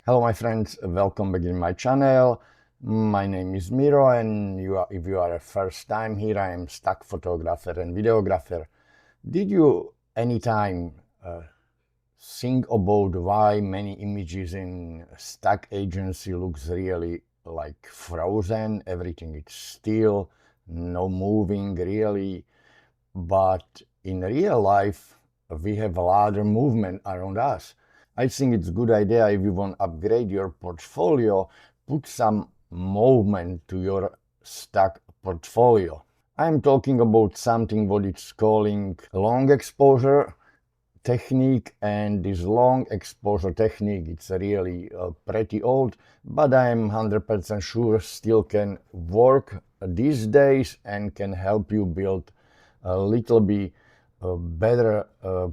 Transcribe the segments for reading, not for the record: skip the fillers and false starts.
Hello my friends, welcome back in my channel. My name is Miro and if you are a first time here, I am stock photographer and videographer. Did you anytime think about why many images in stock agency looks really like frozen? Everything is still, no moving really, but in real life we have a lot of movement around us. I think it's a good idea if you want to upgrade your portfolio, put some movement to your stock portfolio. I'm talking about something what it's calling long exposure technique, and this long exposure technique, it's really pretty old, but I'm 100% sure still can work these days and can help you build a little bit better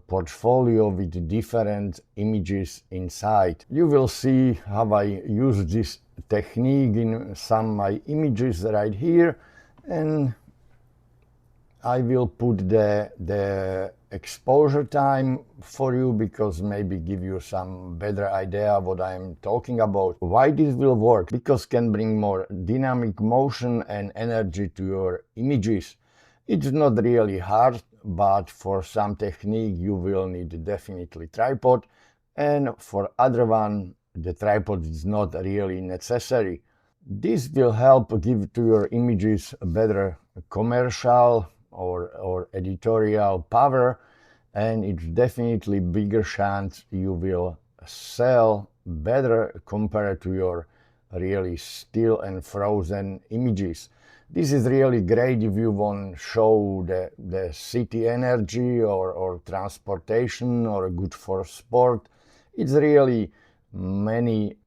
portfolio with different images inside. You will see how I use this technique in some of my images right here, and I will put the exposure time for you because maybe give you some better idea what I'm talking about. Why this will work? Because can bring more dynamic motion and energy to your images. It's not really hard, but for some technique you will need definitely tripod, and for other one the tripod is not really necessary. This will help give to your images a better commercial or editorial power, and it's definitely bigger chance you will sell better compared to your really still and frozen images. This is really great if you want to show the city energy or transportation or good for sport. It's really many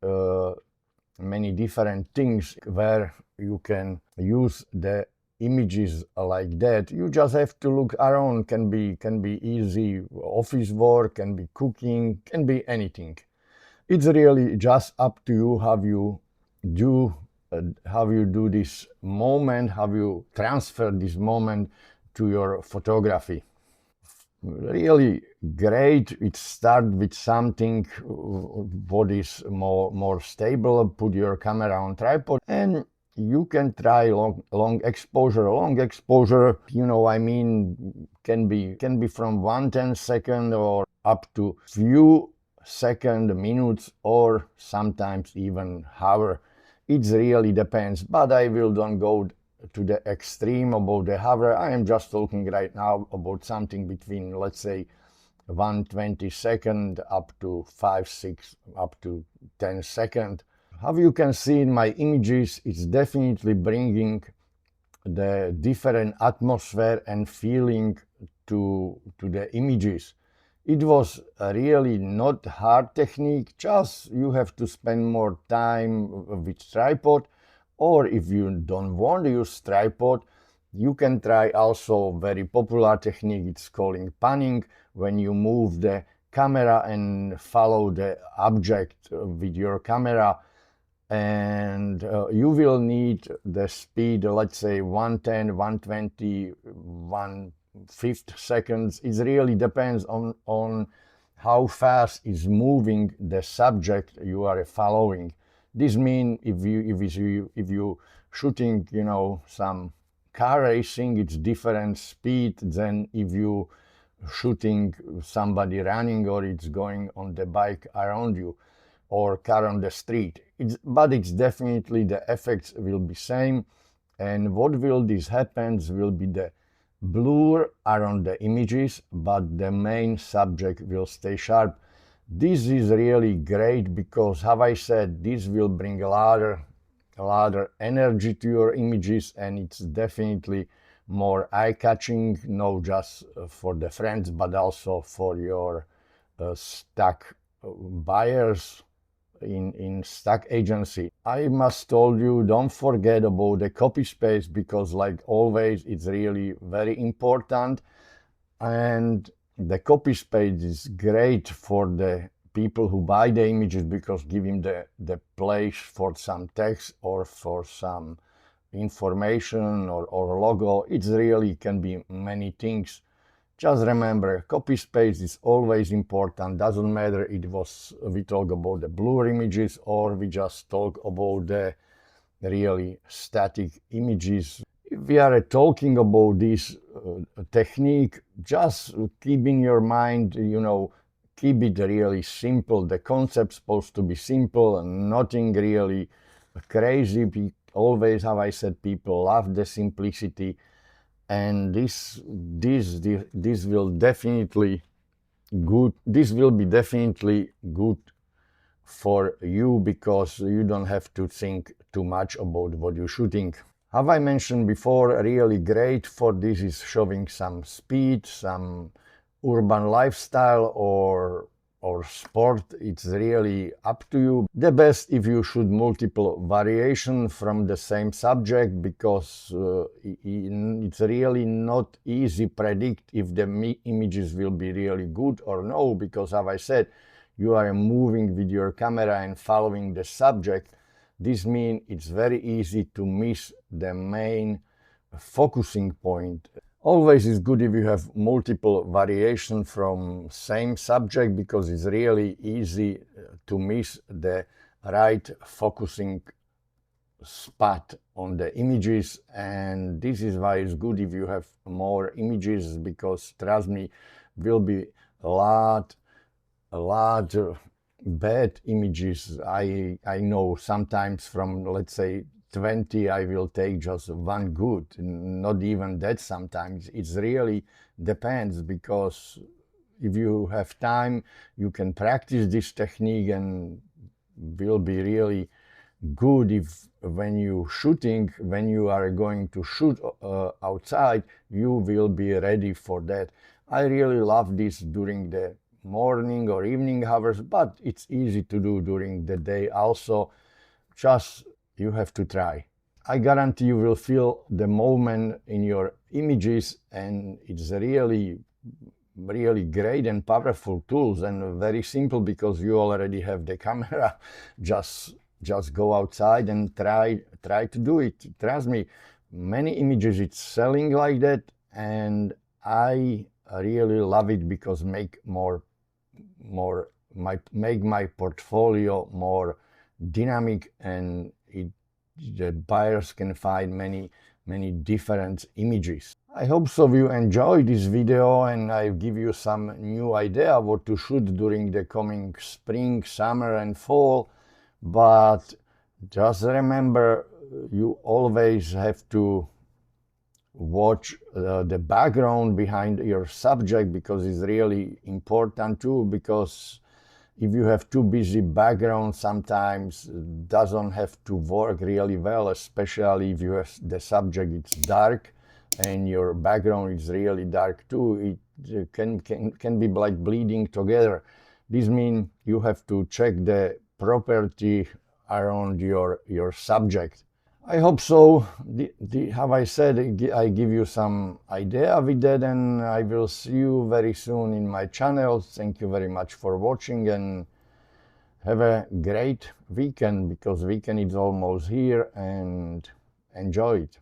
different things where you can use the images like that. You just have to look around. Can be easy office work, can be cooking, can be anything. It's really just up to you do how you do this moment, how you transfer this moment to your photography. Really great. It start with something what is more stable. Put your camera on tripod and you can try long exposure. Long exposure, I mean, can be from 1/10 or up to few second, minutes, or sometimes even hour. It really depends, but I will don't go to the extreme about the hover. I am just talking right now about something between, let's say, 1/20 up to 5, 6, up to 10 seconds. How you can see in my images, it's definitely bringing the different atmosphere and feeling to the images. It was really not hard technique, just you have to spend more time with tripod, or if you don't want to use tripod, you can try also very popular technique, it's calling panning, when you move the camera and follow the object with your camera, and you will need the speed, let's say 110, 120, 1/5 seconds. It really depends on how fast is moving the subject you are following. This means if you shooting some car racing, it's different speed than if you shooting somebody running or it's going on the bike around you or car on the street. But it's definitely the effects will be same, and what will this happens will be the blur around the images, but the main subject will stay sharp. This is really great because, how I said, this will bring a lot of energy to your images, and it's definitely more eye-catching, not just for the friends, but also for your stock buyers in stock agency. I must told you, don't forget about the copy space, because like always it's really very important, and the copy space is great for the people who buy the images because give him the place for some text or for some information or logo. It's really can be many things Just remember, copy space is always important. Doesn't matter we talk about the blur images or we just talk about the really static images. If we are talking about this technique, just keep in your mind, keep it really simple. The concept's supposed to be simple and nothing really crazy. Always, how I said, people love the simplicity, and this will definitely good. This will be definitely good for you because you don't have to think too much about what you're shooting. Have I mentioned before, really great for this is showing some speed, some urban lifestyle or sport. It's really up to you. The best if you shoot multiple variation from the same subject because it's really not easy predict if the images will be really good or no, because as I said, you are moving with your camera and following the subject. This means it's very easy to miss the main focusing point. Always is good if you have multiple variation from same subject because it's really easy to miss the right focusing spot on the images, and this is why it's good if you have more images because trust me, will be a lot bad images. I know sometimes from, let's say, 20 I will take just one good, not even that. Sometimes it's really depends because if you have time you can practice this technique and will be really good if when you are going to shoot outside, you will be ready for that. I really love this during the morning or evening hours, but it's easy to do during the day also. Just you have to try. I guarantee you will feel the moment in your images, and it's really great and powerful tools and very simple because you already have the camera. Just go outside and try to do it. Trust me, many images it's selling like that, and I really love it because make my portfolio more dynamic, and the buyers can find many different images. I hope so you enjoyed this video and I give you some new idea what to shoot during the coming spring, summer and fall. But just remember, you always have to watch the background behind your subject because it's really important too, because if you have too busy background, sometimes doesn't have to work really well, especially if you have the subject it's dark and your background is really dark too. It can be like bleeding together. This means you have to check the property around your subject. I hope so. Have I said I give you some idea with that, and I will see you very soon in my channel. Thank you very much for watching and have a great weekend because weekend is almost here, and enjoy it.